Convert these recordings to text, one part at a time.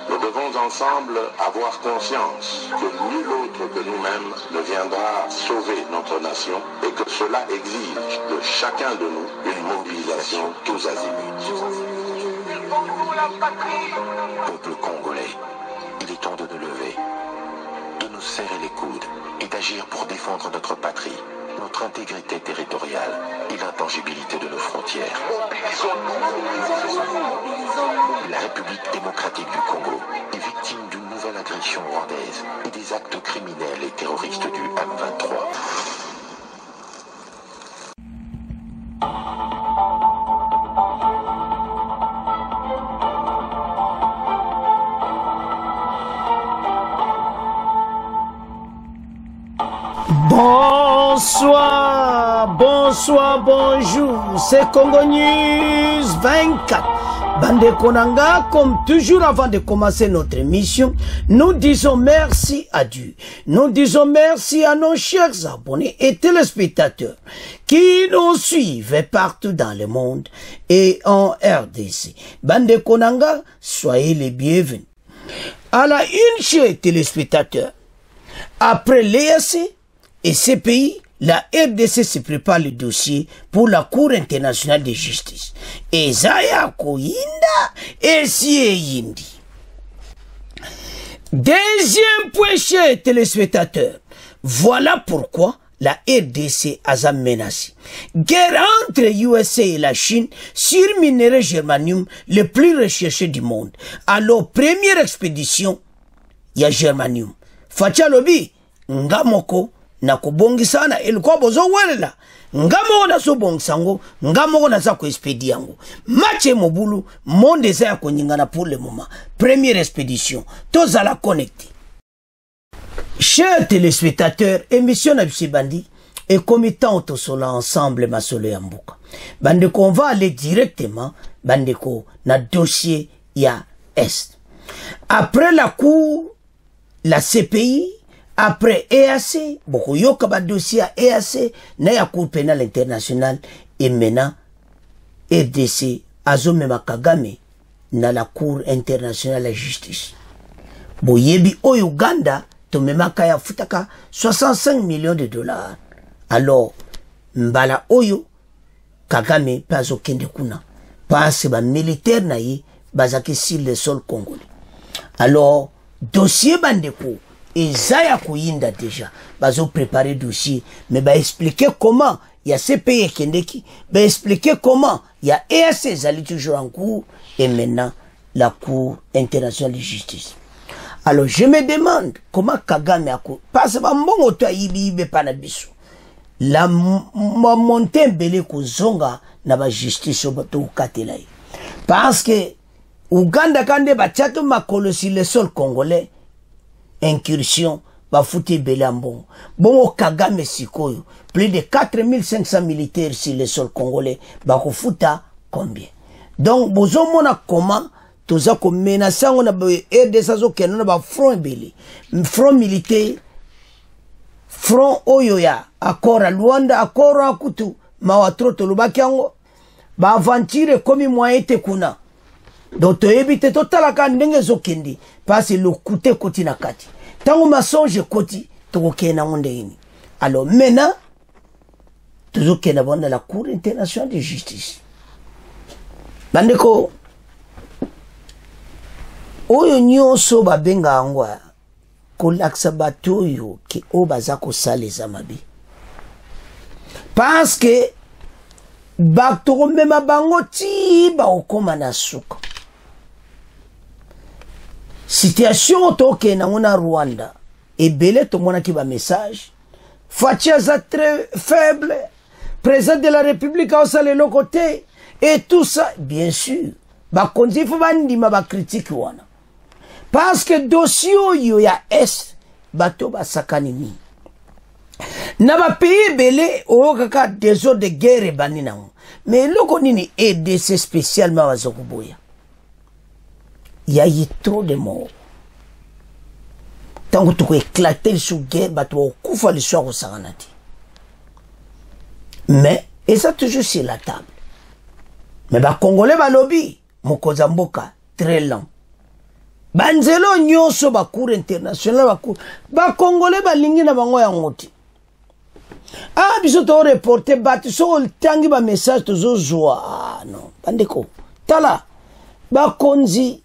Nous devons ensemble avoir conscience que nul autre que nous-mêmes ne viendra sauver notre nation et que cela exige de chacun de nous une mobilisation tous azimuts. Peuple congolais, il est temps de nous lever, de nous serrer les coudes et d'agir pour défendre notre patrie, notre intégrité territoriale et l'intangibilité de nos frontières. La République démocratique du Congo est victime d'une nouvelle agression rwandaise et des actes criminels et terroristes du M23. Bonsoir, bonsoir, bonjour, c'est Congo News 24. Bande Konanga, comme toujours avant de commencer notre émission, nous disons merci à Dieu. Nous disons merci à nos chers abonnés et téléspectateurs qui nous suivent partout dans le monde et en RDC. Bande Konanga, soyez les bienvenus. À la une, chers téléspectateurs, après l'EAC et CPI, la RDC se prépare le dossier pour la Cour internationale de justice. Et Zaya Koyinda et Yindi. Deuxième point, chers téléspectateurs. Voilà pourquoi la RDC a menacé. Guerre entre USA et la Chine sur minerai germanium le plus recherché du monde. Alors, première expédition, il y a germanium. Fachalobi, Ngamoko, nakubongisana ilikuwa bozo welela ngamo na so bongisango ngamo na za ko expedi yango mache mobulu monde za ya konyingana pour le moment première expédition tous à la connecter. Chers téléspectateurs, émission na bandi et committant autosola ensemble masolo ya mbuka bandeko, on va aller directement bandeko na dossier ya Est. Après la cour, la CPI, après EAC, beaucoup yoka ba dossier à EAC, na ya Cour pénale internationale, et maintenant, RDC, azome Kagame, na la Cour internationale de justice. Boyebi o Uganda, to memaka ya futaka 65 millions de dollars. Alors, mbala oyo, Kagame, pas au kende kuna. Parce ba militaire na ye, bazaki sur le sol congolais. Alors, dossier bandeko, et Zaya Koyinda déjà, bazo préparer dossier, mais ba expliquer comment il y a CPI Kendeki, ba expliquer comment il y a EAC Zali toujours en cours, et maintenant la Cour internationale de justice. Alors je me demande comment Kagame a couru, parce que mbongo to ibe panabiso, la montée belé ko zonga na ba justice obato katela. Parce que Uganda kande ba tchatu makolo sur le sol congolais, incursion, ba fouti belambon. Bon, Kagame sikoyo, plus de 4500 militaires sur le sol congolais, ba ko fouta combien? Donc, bozo mona comment, toza ko menacer on a RDC zo kenona ba front belé. Front militaire, front oyoya, accord à Luanda, accord à Kutu, mawatro tolubaki yango, ba aventure komi moyete kuna. Donc, tu évites totalaka ndenge zokendi, parce que le coûté koti na kati. Tango masonge koti, toke na monde ini. Alors, maintenant, toujours qu'il y a la Cour internationale de justice. Bandeko, oyo nyonso babenga angwa, kolaksa batoyo ki obaza ko saleza mabi. Parce que, baktoro mema bango ti ba okoma na suka. Situation toke na ngona Rwanda et belé to mona ki ba message Fatia za très faible, président de la République a osale le côté et tout ça bien sûr ba konzi fo bandima ba critique wana parce que dossier yo ya est bato ba sakanimi na ba pays belé o kaka désordre de guerre banina mais loko nini RDC spécialement bazokuboya. Il y a eu trop de morts. Tant que tu as éclaté sur la guerre, tu as couvert le soir au Saranati. Mais, et ça toujours sur la table. Mais les Congolais, les lobby, Mokozamboka, très lent. banzelo nyonso ba cour international ba cour ba congolais ba lingi na bango yango te. Ah biso to reporter batu so tangi ba message to zo joie non bandeko tala ba konzi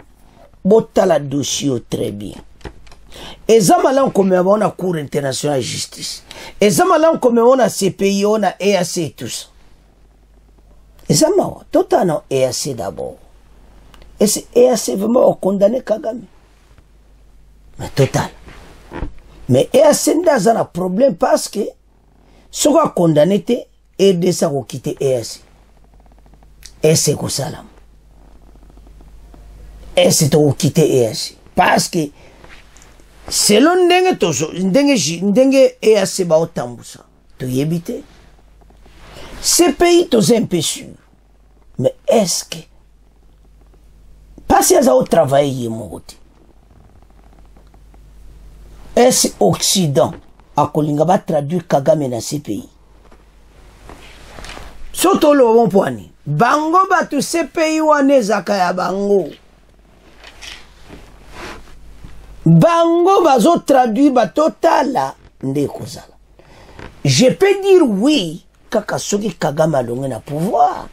botala dossier très bien. Ezamalan comme on a cour international de justice. Ezamalan comme on a CPI, on a EAC et tout ça. Ezamalan, totalement EAC d'abord. Et c'est EAC vraiment condamné Kagame. Mais total. Mais EAC n'a pas de problème parce que ce qu'on a condamné, c'est de ça qu'on quitte EAC. Et c'est comme ça là. Et c'est qu'on quitte EAC. Parce que selon ndenge EAC ba otambusa to yebite ces pays tous un peu sûr mais est-ce que pas si ça au travail moti est-ce Occident a kolinga ba traduire Kagame na ces pays surtout le bon point bango ba tous ces pays wane zakaya bango bango bazo traduit ba totala ndeko zala. Je peux dire oui kaka soki Kagame alonge na pouvoir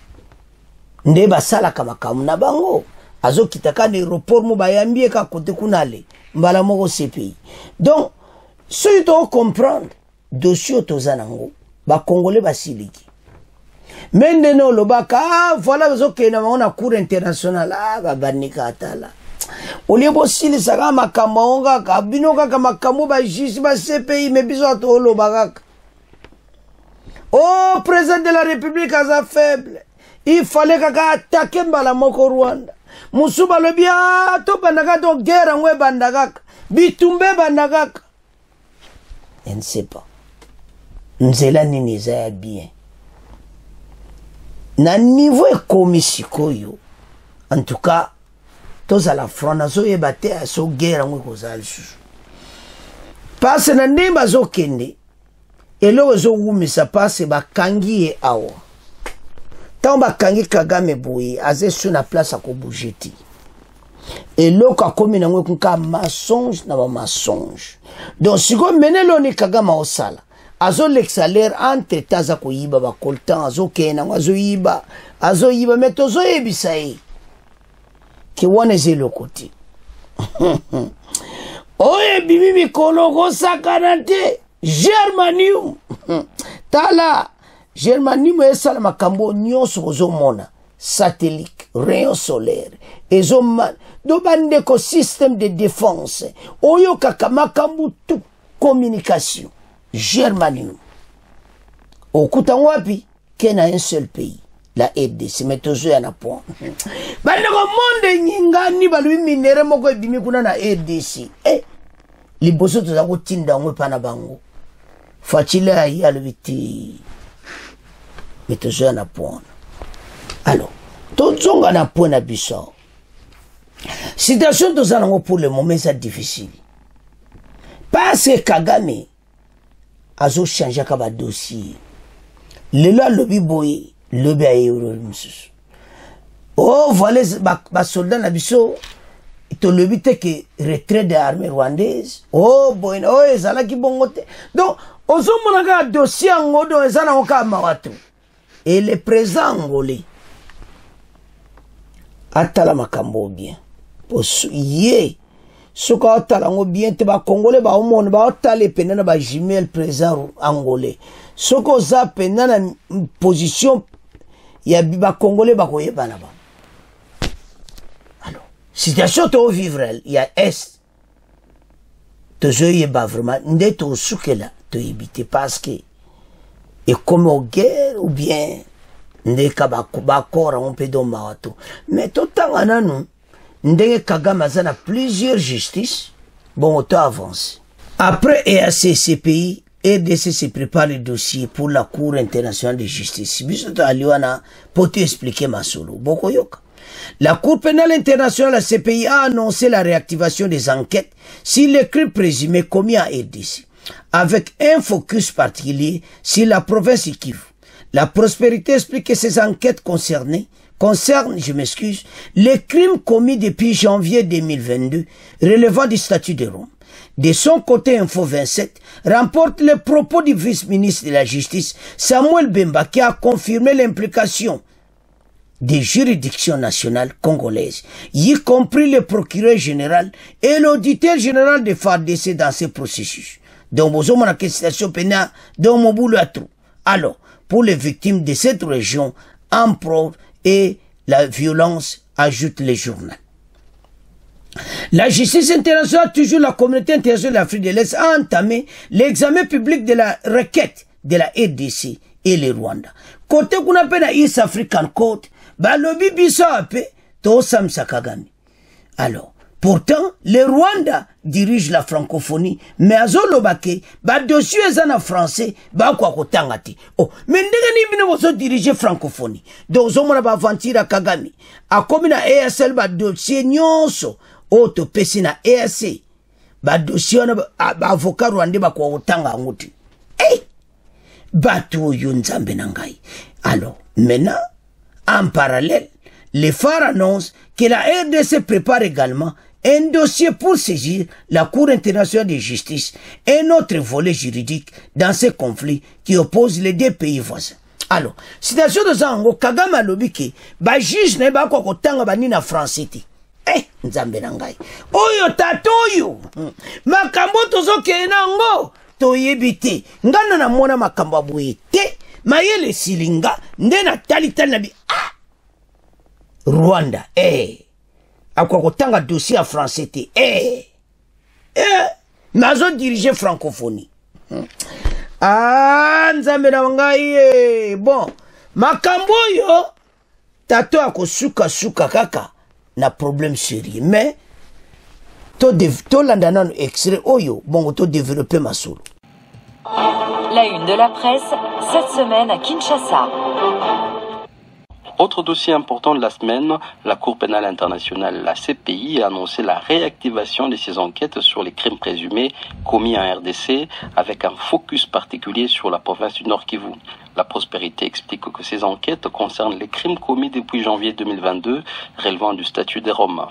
nde basala kama kamuna bango azo kitaka na aéroport mo bayambie ka kote kunale mbala moko CPI. Donc ce tu dois comprendre dossier tozanango ba congolais basiliki mende no lobaka voilà bazo kena na cour internationale ba banika atala Oliebo sili saka makambo ngaka bino kaka makambo ba justice ba CPI me biso to lo bagaka. Oh président de la République aza faible. Il fallait kaka attaquer mbala moko Rwanda. Musuba le bia to bandaka to guerre ngwe bandaka. Bitumbe bandaka. Je ne sais pas. Nzela nini za bien. Na niveau komisiko yo. En tout cas tous à la front, nazo yebate aso guerre ngwe kozali susu. Passe na ndemba zo kende. Elo zo wumisa passe ba kangi e awa. Tamba kangi Kagame boye aze sur na place à ko bougeti. Elo ka komi na ngwe kunka mensonge na ba mensonge. Donc si ko menelo ni Kagame osala. Azo l'exalaire entre taza ko yiba ba koltan azo kena azo yiba metozo yebisa e. Qui wane le côté. Oye bibi mikolo sakanante Germanium. Tala Germanium esala makambo nyonso kozomona satellite rayon solaire ezoman do bande écosystème de défense oyo kaka makambo tout communication Germanium okuta wapi kena un seul pays la RDC mais toujours yana point bande ko monde nyingani balubi minere moko ebimi kuna na RDC liboso to za kotinda ngwe pana bango fatila ayi alubiti mais toujours yana point. Alors to zonga na point na biso situation to za nango pour le moment c'est difficile parce que Kagame azo changer ka ba dossier lelo lobi boye lobi ayero msusu. Oh voilà ba soldat na biso to lobi te que retrait de l'armée rwandaise. Oh boy oh ezala ki bongote. Donc ozo monaka dossier ngodo ezana oka mawato. Et le président angolais atala makambo bien. Posu ye soka atala ngo bien te ba congolais ba omone ba otale penana ba jimel président angolais. Soko za penana position ya biba congolais ba koyeba na ba. Alors, situation to vivre il y a est to yeba vraiment ndeto sukela to yebite parce que et comme au guerre ou bien ndeka ba kora on peut don mawato mais tout temps ananu ndenge Kagame azana plusieurs justices bon auto avance après EAC CPI RDC se prépare le dossier pour la Cour internationale de justice. Bisoto aliwana pour te expliquer ma solo. Bokoyoka. La Cour pénale internationale, la CPI, a annoncé la réactivation des enquêtes sur les crimes présumés commis en RDC, avec un focus particulier sur la province Kivu. La Prospérité explique que ces enquêtes concernées concerne, je m'excuse, les crimes commis depuis janvier 2022 relevant du statut de Rome. De son côté, Info 27 rapporte les propos du vice-ministre de la Justice, Samuel Bemba, qui a confirmé l'implication des juridictions nationales congolaises, y compris le procureur général et l'auditeur général de FARDC dans ce processus. Donc, alors, pour les victimes de cette région, empereur et la violence, ajoute le journal. La justice internationale, toujours la communauté internationale de l'Afrique de l'Est, a entamé l'examen public de la requête de la RDC et le Rwanda. Côté qu'on appelle la East African Court, balobi biso ape to Samsa Kagame. Alors, pourtant, le Rwanda dirige la francophonie, mais azolobake, ba dossier ezana français, ba kwa kotangati. Oh, mais ndenge ni bino bozo diriger francophonie. Donc zomona ba vantira Kagame. A komi na ASL ba dossier nyonso, o to pesi na ASC. Ba dossier na ba avocat rwandais ba kwa kotanga nguti. Eh! Batu yunzambe nangai. Alors, maintenant, en parallèle, les phares annoncent que la RDC prépare également un dossier pour saisir la Cour internationale de justice, un autre volet juridique dans ce conflit qui oppose les deux pays voisins. Alors, citation de Zango, Kagame Lobiki, ba juge ne ba ko tanga ba ni na français ti. Nzambe nangai. Oyo tatoyo. Makambo tozo kenango. Toyebite. Ngana na mona makambo boyete. Mayele silinga. Ndena tali na bi. Rwanda. Akwa kotanga dossier français ti. Mazo diriger francophonie. Nzambe nangai. Bon. Makambo yo. Tato ako suka kaka. Na problème sérieux. Mais, to landana extrait oyo, bon, to développer ma solo. La une de la presse, cette semaine à Kinshasa. Autre dossier important de la semaine, la Cour pénale internationale, la CPI, a annoncé la réactivation de ses enquêtes sur les crimes présumés commis en RDC, avec un focus particulier sur la province du Nord Kivu. La Prospérité explique que ces enquêtes concernent les crimes commis depuis janvier 2022, relevant du statut des Roms.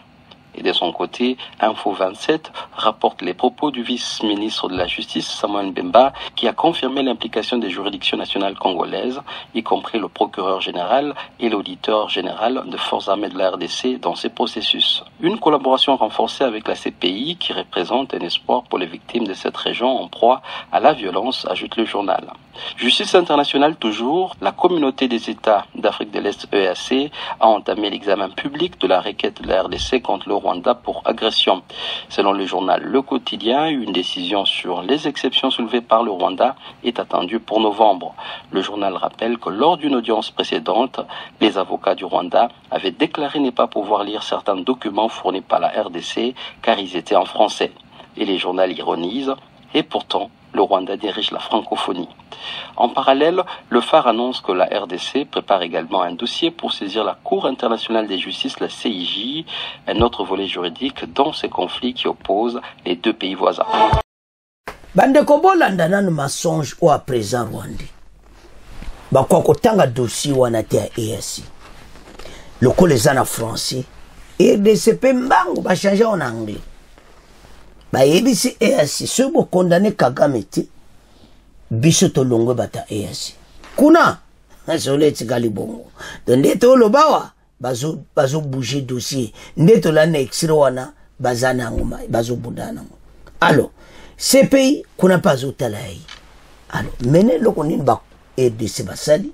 Et de son côté, Info 27 rapporte les propos du vice-ministre de la Justice, Samuel Bemba, qui a confirmé l'implication des juridictions nationales congolaises, y compris le procureur général et l'auditeur général de forces armées de la RDC dans ces processus. Une collaboration renforcée avec la CPI qui représente un espoir pour les victimes de cette région en proie à la violence, ajoute le journal. Justice internationale toujours, la communauté des États d'Afrique de l'Est EAC a entamé l'examen public de la requête de la RDC contre le Rwanda pour agression. Selon le journal Le Quotidien, une décision sur les exceptions soulevées par le Rwanda est attendue pour novembre. Le journal rappelle que lors d'une audience précédente, les avocats du Rwanda avaient déclaré ne pas pouvoir lire certains documents fournis par la RDC car ils étaient en français. Et les journaux ironisent, et pourtant, le Rwanda dirige la francophonie. En parallèle, le phare annonce que la RDC prépare également un dossier pour saisir la Cour internationale de justice, la CIJ, un autre volet juridique dans ces conflits qui opposent les deux pays voisins. Bande kobolanda nanu mensonge ou à présent Rwanda. Bakwa kotanga dossier wanate ya EAC. Loko les ana français. RDC pembango ba changer en anglais. Ba yebisi EAC ceux bo condamné Kagame ti. Biso to longwe bata EAC. Kuna nasoleti galibongo. Ndeto lobawa bazo bouger dossier. Ndeto la na extrait wana bazana ngoma bazo budana. Alors, ces pays kuna pas otalayi. Alors, mene loko nini ba RDC basali.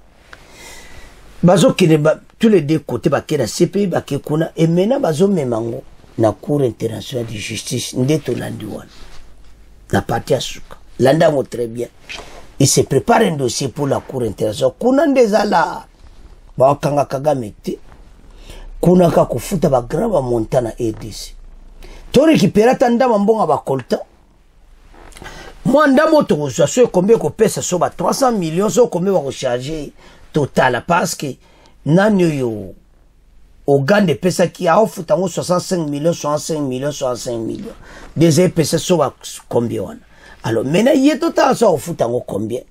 Bazo kine ba tous les deux côtés ba kena CPI ba ke kuna et maintenant bazo memango na Cour internationale de justice ndeto landi wana. Na partie asuka. Landa mo très bien. Il se prépare un dossier pour la Cour internationale. Kuna ndezala ba kanga Kagame te. Kuna ka kufuta ba grava montana RDC. To récupérer tanda mbonga ba kolta. Moi ndamo to so so combien ko pesa so ba 300 millions so combien va recharger total parce que nanyo yo Ogande pesa qui a offert 65 millions, 65 millions, 65 millions. Des pesa so ba combien wana. Alors maintenant il est total so offert combien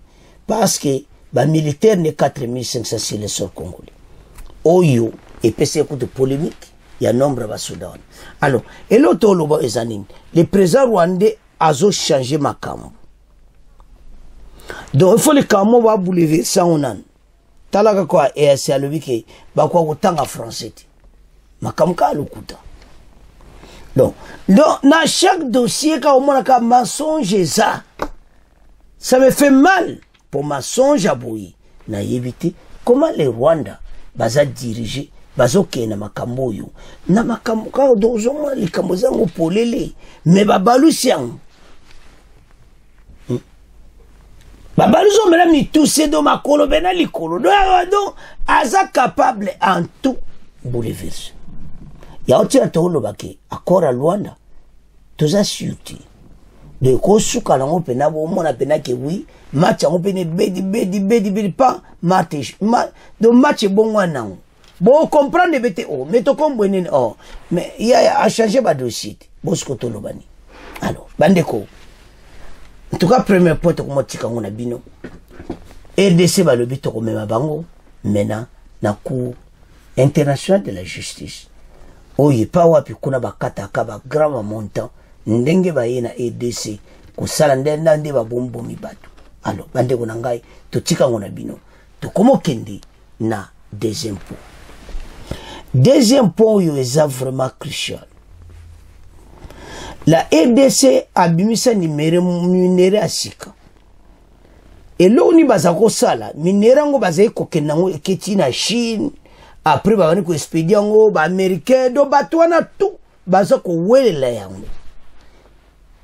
parce que ba militaire ne 4500 sur le sol congolais. Oyo et puis c'est de polémique il y a nombre de Soudan. Alors et l'autre le président rwandais a changé ma cam. Donc il faut le camo va bouleverser on an. Talaga quoi et c'est le wiki ba quoi autant en français. Ma cam ka lukuta. Donc dans chaque dossier quand on a mensonge ça me fait mal pour mensonge à bouillir. Na éviter comment les Rwanda baza diriger bazoke na makambo yo na makambo ka dozoma likambo zango polele mais babalusiang babaluso mena mituse do makolo bena likolo do aza capable en tout bouleverser ya otia tolo baki akora Rwanda toza surti de ko suka na ngo pena bo mona pena ke oui match ngo pene bedi pas match do match bon wana bon comprendre bete oh mais to comme bonne oh mais il a changé ba dossier bosko to lobani alors bandeko en tout cas premier point ko motika ngona bino RDC ba lobi to ko mema bango mena na cour international de la justice oye pa wapi kuna bakata ka ba grand montant ndenge ba yena RDC ko sala ndende ba bombo mibatu alors bandeko na ngai to tika ngona bino to komo kende na des impôts. Deuxième point, c'est vraiment crucial. La RDC a bimisa minéré à Sika. Et là, on y a sala minéré ngo baza ko kenango eketi na Chine. Après, ba bani ko expédient ngo ba américain do batwana tout baza ko welela yango.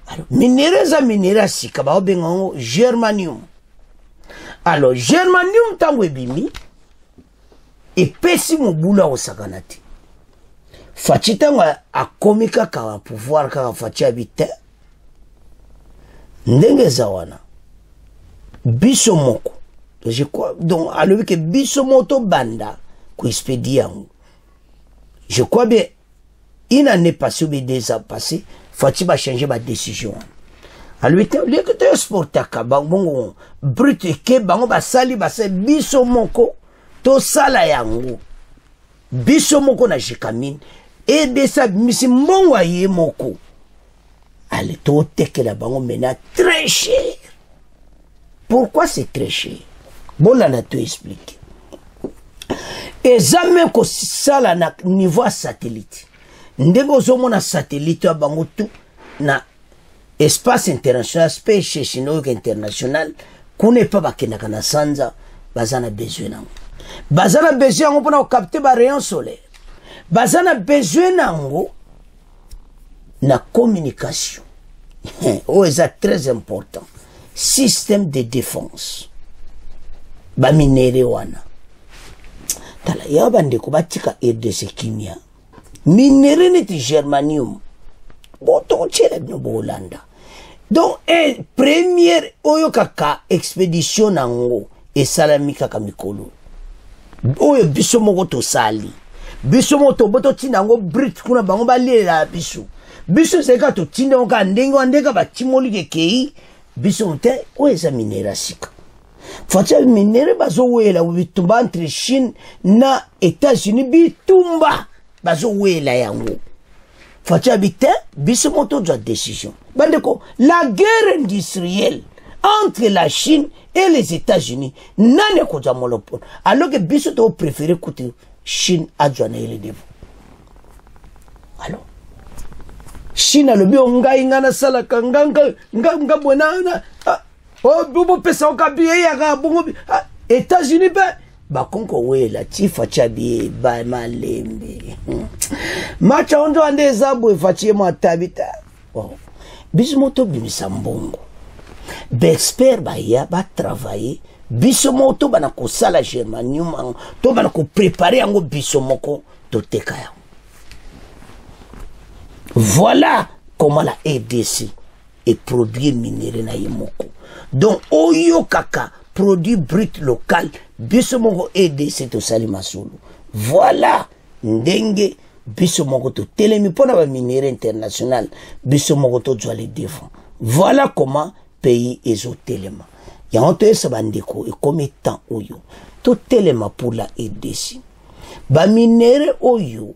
Alors, minéré à Sika ba obengo germanium. Alors, germanium tango ebimi et pesi mobula osakanati fachita nga akomika ka pouvoir ka fachi habite ndenge zawana biso moko je crois donc alobi que biso moto banda ko expédient je crois bien une année passée ou 2 ans passés fachi ba changer ba décision alobi que le que exporter ka bango brut ke bango ba sali ba se biso moko to sala yango biso moko na jikamine et de sa misi mbongo ye moko ale to tekela bango mena très cher. Pourquoi c'est très cher? Bon là na to expliquer. Et jamais ko sala na niveau satellite ndenge zomo na satellite bango tout na espace international space station international kune pa bakena kana sanza bazana besoin nango bazana besoin nango pona capter ba rayon solaire bazana besoin nango na communication oh c'est très important système de défense ba minere wana tala ya bande ko batika RDC kimia minere neti germanium boto chele no bolanda donc première oyo kaka expédition nango et salamika kamikolo oyo biso moko to sali biso moto boto tinango brit kuna bango balela biso seka to tinango ka ndenge ba timoli ke kei biso te o eza minera sika facha minere bazo wela bitumba entre Chine na États-Unis bitumba bazo wela yango facha bite biso moto doit décision bandeko la guerre industrielle entre la Chine et les États-Unis nane ko ja monopole alors que biso to préférer côté Chine a joindre les défauts. Alors Chine le bio ngai ngana sala nga bonana oh bobo pesa okabiye ya ga bongo États-Unis ba konko we la tifa chabi ba malembe macha ondo ande zabo fachie mo tabita oh biso moto bimisa mbongo d'experts baya ba travailler biso moto bana ko sala germanium to bana ko préparer yango biso moko to tekaya. Voilà comment la RDC est produit minéré na yemoko. Donc oyo kaka produit brut local biso moko RDC to sali masolo. Voilà ndenge biso moko to telemi pona ba minéré international biso moko to doit les défendre. Voilà comment pays ezotelema ya honte esa bandeko et comme temps oyo to telema pour la RDC ba minere oyo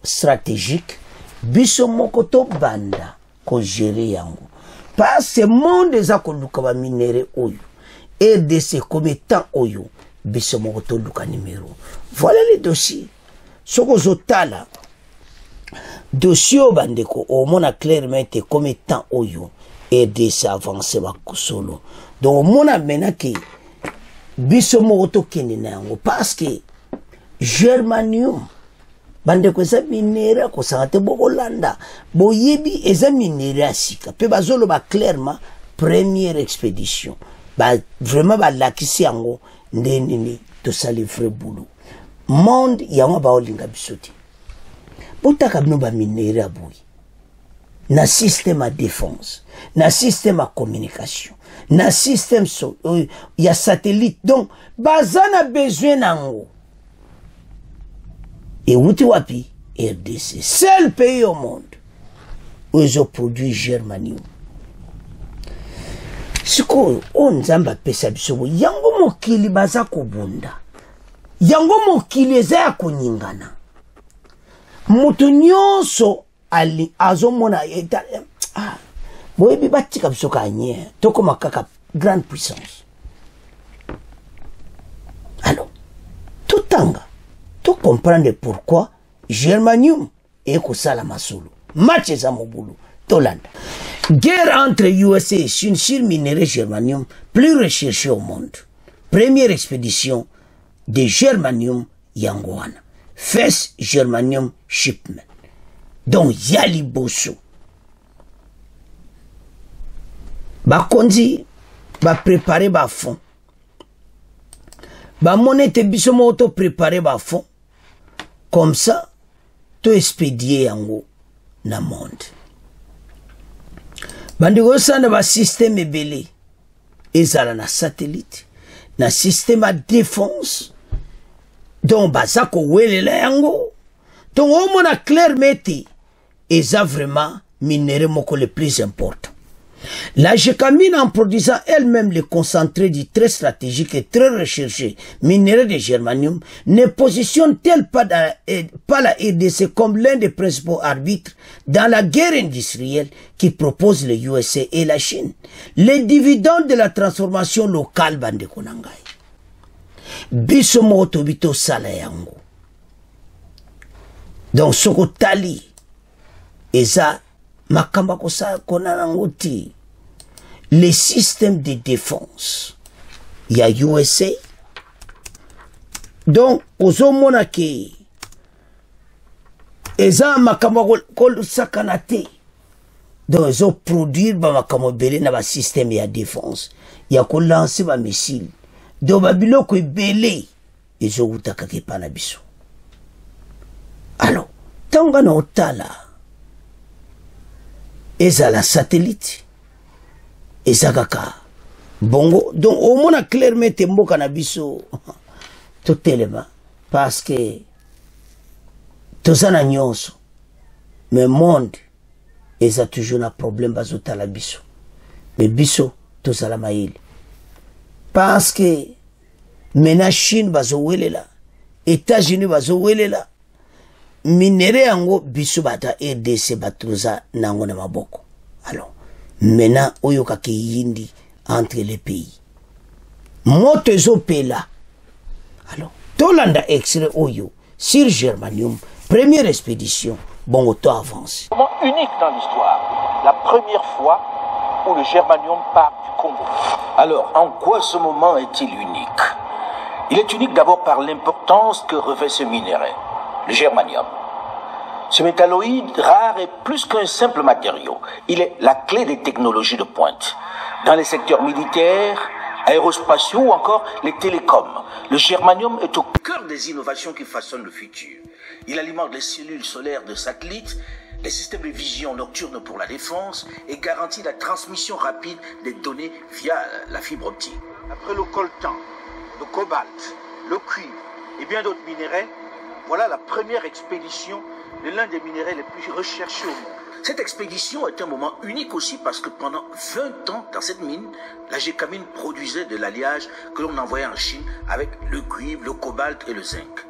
stratégique biso moko to banda ko gérer yango parce que monde eza ko luka ba minere oyo RDC comme étant oyo biso moko to luka numéro. Voilà les dossiers soko zotala dossier bandeko au mona clairement comme étant oyo RDC avancé ba solo. Donc mon amena que biso moko to kende na yango parce que germanium bandeko eza minere ko sangate bokolanda boyebi eza minere asika pe bazolo ba clairement première expédition ba vraiment ba lakisi yango ndeni to sali vrai boulot monde yango ba olinga bisoti botaka bino ba minere aboyi na système à défense na système à communication na système ya satellite donc bazana besoin nango et outi wapi RDC seul pays au monde où ils ont produit germanium siko on zamba pesa biso yango mokili baza kobunda yango mokili eza konyingana mutu nyonso ali azomona eta boyebi batika biso kanye tokoma kaka grande puissance alors tout tanga to comprendre pourquoi germanium est kosala masolo match eza mobulu tolanda guerre entre USA et Chine sur minerai germanium plus recherché au monde. Première expédition de germanium yangoana first germanium shipment donc yali boso bakonzi ba préparer ba fond ba monete biso moto préparer ba fond comme ça to expédier yango na monde bandiko sanda ba système ebele ezala na satellite na système à défense donc baza ko welela yango donc au mona clairement eza vraiment minéraux moko le plus important. La Gécamine, en produisant elle-même le concentré du très stratégique et très recherché minerai de germanium, ne positionne-t-elle pas la RDC comme l'un des principaux arbitres dans la guerre industrielle qui propose les USA et la Chine? Les dividendes de la transformation locale bande konangai. Biso moto bito sala yango. Donc soko tali eza makamba kosa konanangoti les systèmes de défense il y a USA donc ozomona ke eza makamba kol sakanate donc ezo produire ba makamba belé na ba système ya défense ya ko lancer ba missile donc ba biloko ebele ezo utaka ke pana biso. Alors tanga na otala eza la satellite eza kaka bongo donc au moins clairement temboka na biso totelema parce que tozana nyonso mais monde eza toujours na problème bazotala biso mais biso tozala maïli parce que mena Chine bazowelela États-Unis bazowelela minere yango biso bata RDC batuza nango na maboko. Alors maintenant oyo kake yindi entre les pays moto ezopela. Alors tolanda extrait oyo sur germanium première expédition bongo to avance. Moment unique dans l'histoire, la première fois où le germanium part du Congo. Alors en quoi ce moment est-il unique? Il est unique d'abord par l'importance que revêt ce minerai, le germanium. Ce métalloïde rare est plus qu'un simple matériau. Il est la clé des technologies de pointe. Dans les secteurs militaires, aérospatiaux ou encore les télécoms, le germanium est au cœur des innovations qui façonnent le futur. Il alimente les cellules solaires de satellites, les systèmes de vision nocturne pour la défense et garantit la transmission rapide des données via la fibre optique. Après le coltan, le cobalt, le cuivre et bien d'autres minéraux, voilà la première expédition de l'un des minéraux les plus recherchés au monde. Cette expédition est un moment unique aussi parce que pendant 20 ans, dans cette mine, la Gécamine produisait de l'alliage que l'on envoyait en Chine avec le cuivre, le cobalt et le zinc.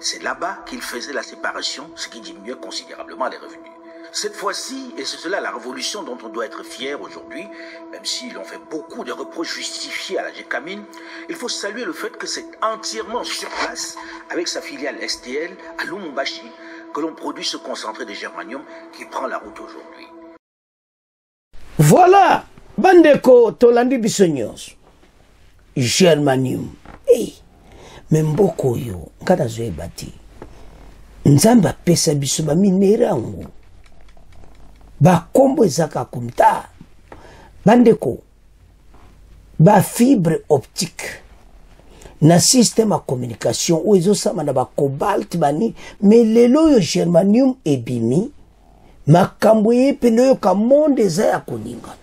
C'est là-bas qu'il faisait la séparation, ce qui diminuait considérablement les revenus. Cette fois-ci, et c'est cela la révolution dont on doit être fier aujourd'hui, même si l'on fait beaucoup de reproches justifiés à la GECAMIN, il faut saluer le fait que c'est entièrement sur place, avec sa filiale STL à Lumumbashi, que l'on produit ce concentré de germanium qui prend la route aujourd'hui. Voilà, bandeko tolandi bisonyos. Germanium. Hey, memboko yo, nkata zoe bati. Nzamba pesa biso ba minerango. Ba kombo ezaka kumta. Bandeko, ba fibre optique. Na système à communication ou ezo sama na ba cobalt bani, mais lelo yo germanium ebimi. Makambo ye pelo yo ka monde eza ya koninga.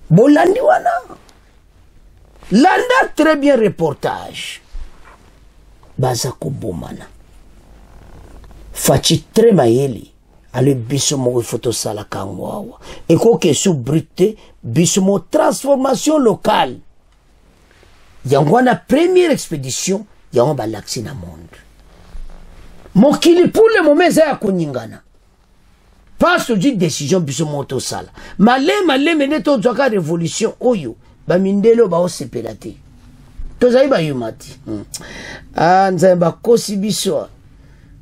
Bolandi wana. Landa très bien reportage. Bazako bomana. Fachi très mayeli. Ale bisomo photo sala kangwawa. Eko ke sou brute bisomo transformation locale. Yangwana première expédition, yangwa balaksi na monde. Mokili pour le moment za ya koningana. Pas de décision bisomo to sala. Malé mene to zoka révolution oyo. Ba mindelo ba osepelate. Tozai ba yumati. Nzamba kosi biso.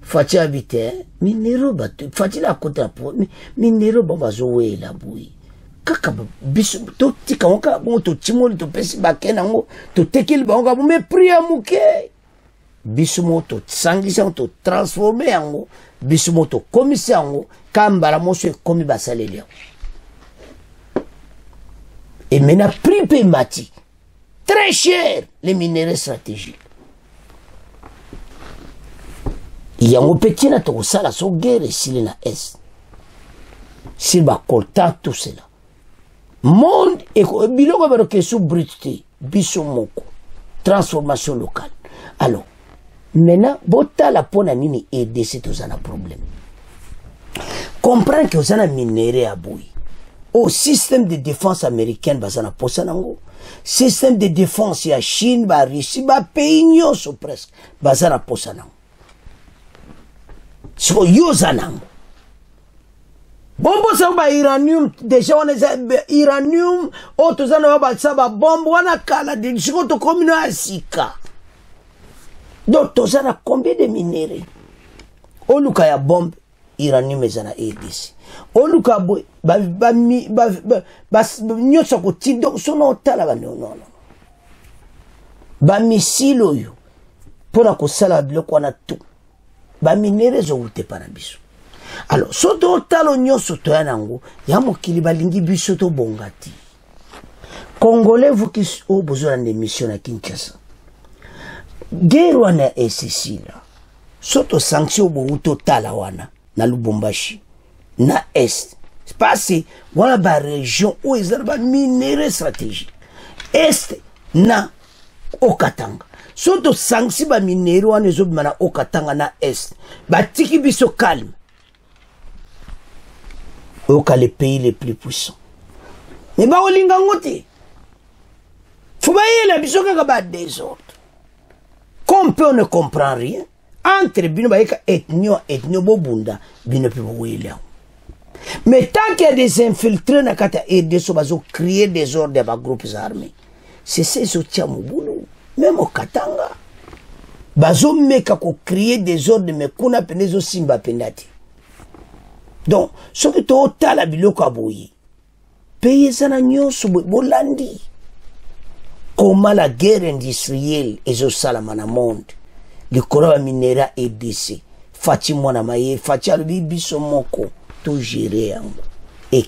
Fachi habite, minero batu. Fachi la kota po. Minero ba bazowela bui. Kaka biso to tika onka bon to timoli to pesi bakena ngo to tekil ba onka me priya muke. Biso mo to sangisa to transformer yango. Biso mo to komisi yango kambara mo so komi basaleli. Et maintenant, prix paymatique. Très cher, les minéraux stratégiques. Il y a un petit na to sala so guerre ici na est. S'il va colta tout cela. Monde et biloko ba ke sous brute, biso moko. Transformation locale. Alors, maintenant, bota la pona nini aider c'est tous un problème. Comprends que vous avez minéraux à bouillir. Au système de défense américaine bazana posanango, système de défense ya Chine ba Russie ba pays nyonso presque bazana posanango. So yozanango. Bombo sa ba uranium déjà on est uranium otozana ba saba bombo wana kala de sikoto komino asika. Donc tozana combien de minéraux? Oluka ya bombe uranium ezana edisi. Oluka boy nyoso ko tindo sono tala ba non. Ba missile oyo pona ko sala biloko na tout. Ba minere zo ute para biso. Alors soto talo nyoso to yanango ya mokili balingi biso to bongati. Congolais vous qui au besoin de mission à Kinshasa. Guerre wana esisila. Soto sanction bo uto tala wana na Lubumbashi. Na est passé voilà ba région où ils ont ba minéraux stratégiques est na Okatanga surtout sanksi ba minéraux wana zo bimana Okatanga na est ba tiki biso calme oka les pays les plus puissants mais ba olinga ngoti faut ba yela biso kaka ba désordre comme on ne comprend rien entre bino ba eka ethnio bobunda bino pe wela. Mais tant qu'il y a des infiltrés na kata aider so bazo créer des ordres à groupes armés. C'est ces outils boulot. Même au Katanga. Bazo meka ko créer des ordres mais kuna penezo simba penati. Donc, ce que to tala biloko aboyi. Pays sana nyonso bolandi. Comment la guerre industrielle ezo salamana monde. Le corps minera EDC. Fati mwana maye, fati alubi biso moko. Tout gérer et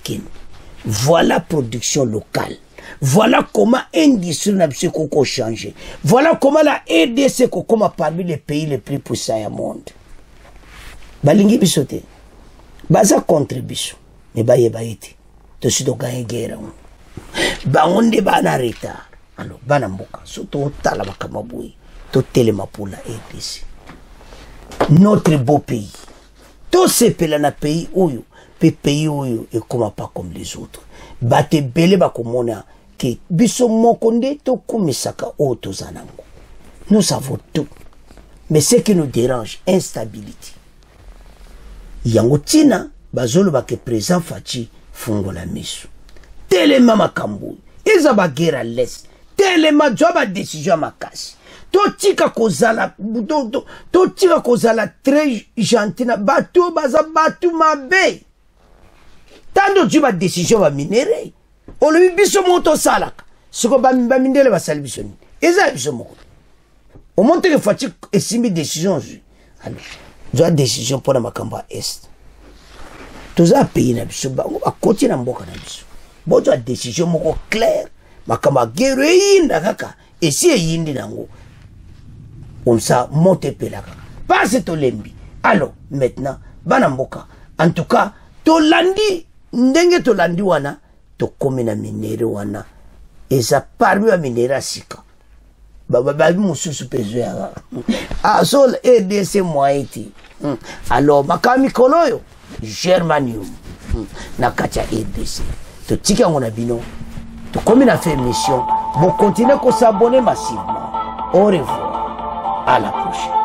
voilà production locale. Voilà comment l'industrie n'a pas changé. Voilà comment la EDC comment parmi les pays les plus puissants au monde. Balingi bisote. Baza contribution. Mais ba yebaiti. To sido gagner guerre. Ba onde ba na retard. Alors bana mboka. Soto tala bakamabui. To telema pour la EDC. Notre beau pays. Tous ces pays où pays où et comment pas comme les autres. Bate bele ba komona que biso mokonde to kumisaka oto zanango. Nous savons tout. Mais ce qui nous dérange, instabilité. Yango tina, bazolo bake présent Fachi, fungo la misu. Telema makambu, eza ba guerre à l'est. Telema joba décision makasi. Totika kozala, totika kozala très gentil, batu baza batu mabe. Tando juba décision ba minere. Olobi biso moto salaka. Siko ba mindele ba sali biso ni. Eza biso moko. Au moment que Fachi esimi décision, alors, joa décision pour la makamba est. Toza pays na biso ba akoti na mboka na biso. Bojo décision moko claire, makamba guerre yinda kaka. Et si yindi nango. On sa monte pelaka. Pas to lembi. Alors, maintenant, banamboka. En tout cas, tolandi, ndenge tolandi wana, to komina minere wana. Et ça parmi à minera sika. Babi mususu pezo ya. Ah, sol RDC moiti. Alors, makami koloyo, Germanium. Nakacha RDC. To tika ngona bino. To komina fait mission. Bon, continuez à s'abonner massivement. Au revoir. À la prochaine.